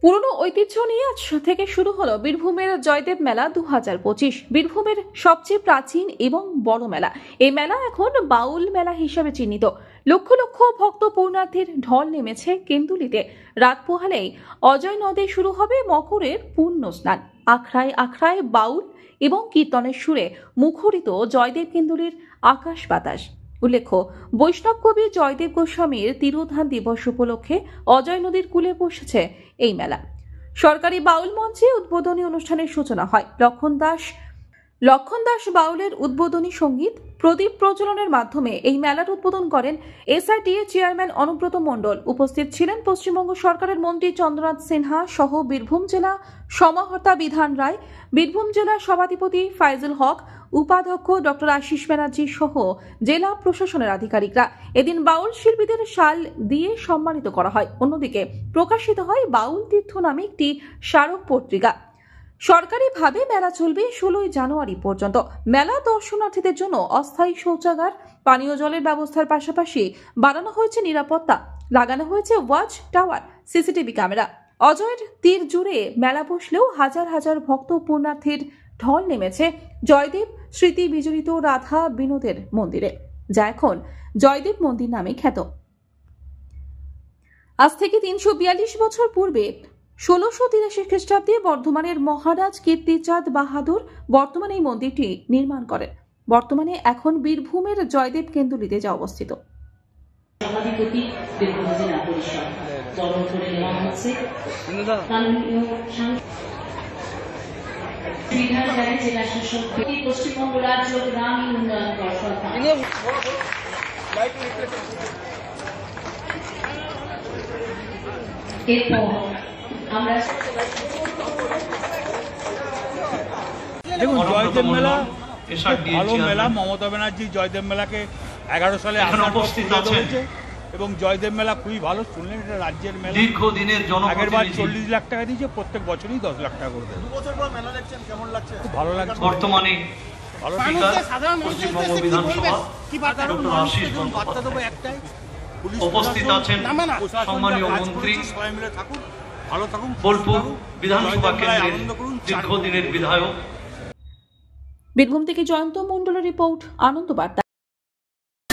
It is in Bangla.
পুরনো ঐতিহ্য নিয়ে আজ থেকে শুরু হলো বীরভূমের জয়দেব মেলা 2025। বীরভূমের সবচেয়ে প্রাচীন এবং বড় মেলা। এই মেলা এখন বাউল মেলা হিসেবে চিহ্নিত। লক্ষ লক্ষ ভক্ত পূর্ণার্থীর ঢল নেমেছে কেন্দুলিতে। রাত পোহালেই অজয় নদে শুরু হবে মকরের পূর্ণ স্নান। আখড়ায় আখড়ায় বাউল এবং কীর্তনের সুরে মুখরিত জয়দেব কেন্দুলির আকাশ বাতাস। উল্লেখ্য, বৈষ্ণব কবি জয়দেব গোস্বামীর তিরোধান দিবস উপলক্ষে অজয় নদীর কূলে বসেছে এই মেলা। সরকারি বাউল মঞ্চে উদ্বোধনী অনুষ্ঠানের সূচনা হয়। লক্ষণ দাস বাউলের উদ্বোধনী সঙ্গীত প্রদীপ প্রজ্বলনের মাধ্যমে এই মেলার উদ্বোধন করেন এসআইটিএ চেয়ারম্যান অনুব্রত মণ্ডল। উপস্থিত ছিলেন পশ্চিমবঙ্গ সরকারের মন্ত্রী চন্দ্রনাথ সিনহা সহ বীরভূম জেলা সমাহর্তা বিধান রায়, বীরভূম জেলা সভাধিপতি ফাইজুল হক, উপাধ্যক্ষ ডক্টর আশিস ব্যানার্জি সহ জেলা প্রশাসনের আধিকারিকরা। এদিন বাউল শিল্পীদের শাল দিয়ে সম্মানিত করা হয়। অন্যদিকে প্রকাশিত হয় বাউল তীর্থ নামে একটি স্মারক পত্রিকা। সরকারিভাবে মেলা চলবে 16 জানুয়ারি পর্যন্ত। মেলা দর্শনার্থীদের জন্য অস্থায়ী শৌচাগার, পানীয় জলের ব্যবস্থার পাশাপাশি বাড়ানো হয়েছে নিরাপত্তা। লাগানো হয়েছে ওয়াচ টাওয়ার, সিসিটিভি ক্যামেরা। অজয়ের তীর জুড়ে মেলা বসলেও হাজার হাজার ভক্ত পূর্ণার্থীর ঢল নেমেছে জয়দেব স্মৃতি বিজড়িত রাধা বিনোদের মন্দিরে, যা এখন জয়দেব মন্দির নামে খ্যাত। আজ থেকে 342 বছর পূর্বে 1683 খ্রিস্টাব্দে বর্ধমানের মহারাজ কীর্তিচাঁদ বাহাদুর বর্তমানে এই মন্দিরটি নির্মাণ করেন। বর্তমানে এখন বীরভূমের জয়দেব কেন্দুলিতে যা অবস্থিত। সভাধিপতি বীরভূম জেলা পরিষদ বরণ করে নেওয়া হচ্ছে বিধান রায় জেলা শাসক পশ্চিমবঙ্গ রাজ্য গ্রামীণ উন্নয়ন পর্ষদ। এরপর আমরা দেখুন, জয়দেব মেলা ভালো মেলা। মমতা ব্যানার্জি জয়দেব মেলাকে 11 সালে উপস্থিত হয়েছে এবং জয়দেব মেলা খুবই ভালো। শুনলেন এটা রাজ্যের মেলা, দীর্ঘদিনের আগের বার 40 লাখ টাকা দিয়েছে, প্রত্যেক বছরই 10 লাখ টাকা করে দেয়। 2 বছর পর মেলা দেখছেন, কেমন লাগছে? খুব ভালো লাগছে। বর্তমানে ভালো পশ্চিমবঙ্গ বিধানসভা ডক্টর আশিস বন্দ্যোপাধ্যায় একটাই উপস্থিত আছেন সম্মানীয় মন্ত্রী, ভালো থাকুন, বোলপুর বিধানসভা কেন্দ্রের দীর্ঘদিনের বিধায়ক। বীরভূম থেকে জয়ন্ত মণ্ডলের রিপোর্ট, আনন্দ বার্তা।